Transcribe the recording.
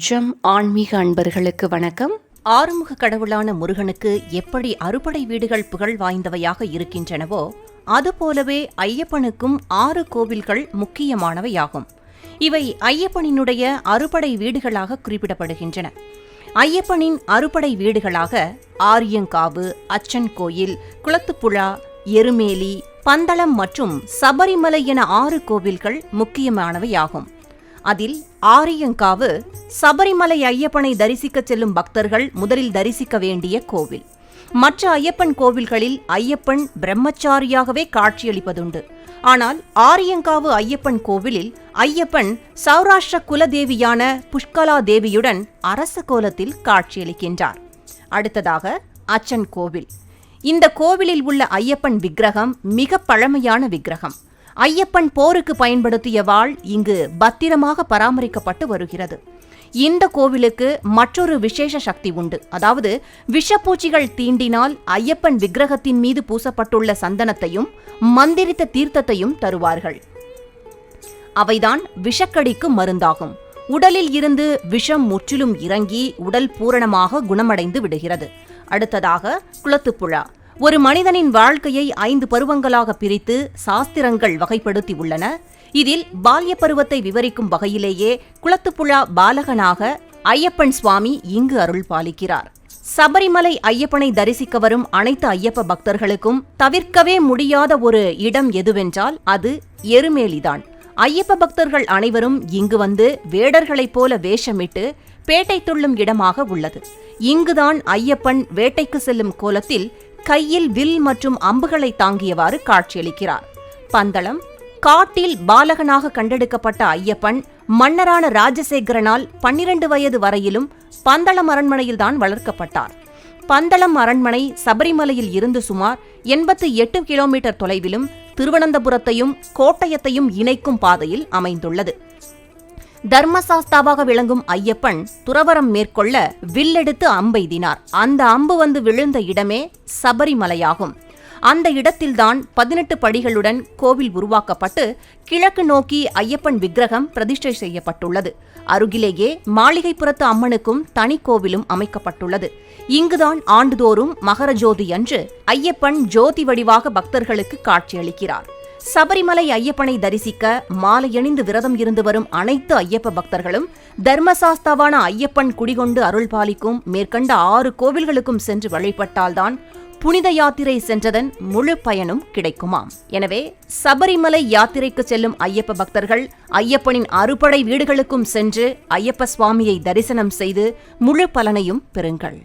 ஜம் ஆன்மீக அன்பர்களுக்கு வணக்கம். ஆறுமுக கடவுளான முருகனுக்கு எப்படி அறுபடை வீடுகள் புகழ் வாய்ந்தவையாக இருக்கின்றனவோ அதுபோலவே ஐயப்பனுக்கும் 6 கோவில்கள் முக்கியமானவையாகும். இவை ஐயப்பனினுடைய அறுபடை வீடுகளாக குறிப்பிடப்படுகின்றன. ஐயப்பனின் அறுபடை வீடுகளாக ஆரியங்காவு, அச்சன் கோயில், குளத்துப்புழா, எருமேலி, பந்தளம் மற்றும் சபரிமலை என 6 கோவில்கள் முக்கியமானவையாகும். அதில் ஆரியங்காவு சபரிமலை ஐயப்பனை தரிசிக்க செல்லும் பக்தர்கள் முதலில் தரிசிக்க வேண்டிய கோவில். மற்ற ஐயப்பன் கோவில்களில் ஐயப்பன் பிரம்மச்சாரியாகவே காட்சியளிப்பதுண்டு. ஆனால் ஆரியங்காவு ஐயப்பன் கோவிலில் ஐயப்பன் சௌராஷ்டிர குலதேவியான புஷ்கலா தேவியுடன் அரச கோலத்தில் காட்சியளிக்கின்றார். அடுத்ததாக அச்சன் கோவில். இந்த கோவிலில் உள்ள ஐயப்பன் விக்கிரகம் மிக பழமையான விக்கிரகம். ஐயப்பன் போருக்கு பயன்படுத்திய வாள் இங்கு பத்திரமாக பராமரிக்கப்பட்டு வருகிறது. இந்த கோவிலுக்கு மற்றொரு விசேஷ சக்தி உண்டு. அதாவது விஷப்பூச்சிகள் தீண்டினால் ஐயப்பன் விக்கிரகத்தின் மீது பூசப்பட்டுள்ள சந்தனத்தையும் மந்திரித்த தீர்த்தத்தையும் தருவார்கள். அவைதான் விஷக்கடிக்கு மருந்தாகும். உடலில் இருந்து விஷம் முற்றிலும் இறங்கி உடல் பூரணமாக குணமடைந்து விடுகிறது. அடுத்ததாக குளத்துப்புழா. ஒரு மனிதனின் வாழ்க்கையை 5 பருவங்களாக பிரித்து சாஸ்திரங்கள் வகைப்படுத்தி உள்ளன. இதில் பால்ய பருவத்தை விவரிக்கும் வகையிலேயே குளத்துப்புழா பாலகனாக ஐயப்பன் சுவாமி இங்கு அருள் பாலிக்கிறார். சபரிமலை ஐயப்பனை தரிசிக்க வரும் அனைத்து ஐயப்ப பக்தர்களுக்கும் தவிர்க்கவே முடியாத ஒரு இடம் எதுவென்றால் அது எருமேலிதான். ஐயப்ப பக்தர்கள் அனைவரும் இங்கு வந்து வேடர்களைப் போல வேஷமிட்டு பேட்டை துள்ளும் இடமாக உள்ளது. இங்குதான் ஐயப்பன் வேட்டைக்கு செல்லும் கோலத்தில் கையில் வில் மற்றும் அம்புகளை தாங்கியவாறு காட்சியளிக்கிறார். பந்தளம். காட்டில் பாலகனாக கண்டெடுக்கப்பட்ட ஐயப்பன் மன்னரான ராஜசேகரனால் 12 வயது வரையிலும் பந்தளம் அரண்மனையில்தான் வளர்க்கப்பட்டார். பந்தளம் அரண்மனை சபரிமலையில் இருந்து சுமார் 88 கிலோமீட்டர் தொலைவிலும் திருவனந்தபுரத்தையும் கோட்டயத்தையும் இணைக்கும் பாதையில் அமைந்துள்ளது. தர்மசாஸ்தாவாக விளங்கும் ஐயப்பன் துறவரம் மேற்கொள்ள வில்லெடுத்து அம்பெய்தினார். அந்த அம்பு வந்து விழுந்த இடமே சபரிமலையாகும். அந்த இடத்தில்தான் 18 படிகளுடன் கோவில் உருவாக்கப்பட்டு கிழக்கு நோக்கி ஐயப்பன் விக்கிரகம் பிரதிஷ்டை செய்யப்பட்டுள்ளது. அருகிலேயே மாளிகைப்புறத்து அம்மனுக்கும் தனி கோவிலும் அமைக்கப்பட்டுள்ளது. இங்குதான் ஆண்டுதோறும் மகர ஜோதி அன்று ஐயப்பன் ஜோதி வடிவாக பக்தர்களுக்கு காட்சியளிக்கிறார். சபரிமலை ஐயப்பனை தரிசிக்க மாலையணிந்து விரதம் இருந்து வரும் அனைத்து ஐயப்ப பக்தர்களும் தர்மசாஸ்தாவான ஐயப்பன் குடிகொண்டு அருள் பாலிக்கும் மேற்கண்ட 6 கோவில்களுக்கும் சென்று வழிபட்டால்தான் புனித யாத்திரை சென்றதன் முழு பயனும் கிடைக்குமாம். எனவே சபரிமலை யாத்திரைக்கு செல்லும் ஐயப்ப பக்தர்கள் ஐயப்பனின் அறுபடை வீடுகளுக்கும் சென்று ஐயப்ப சுவாமியை தரிசனம் செய்து முழு பலனையும் பெறுங்கள்.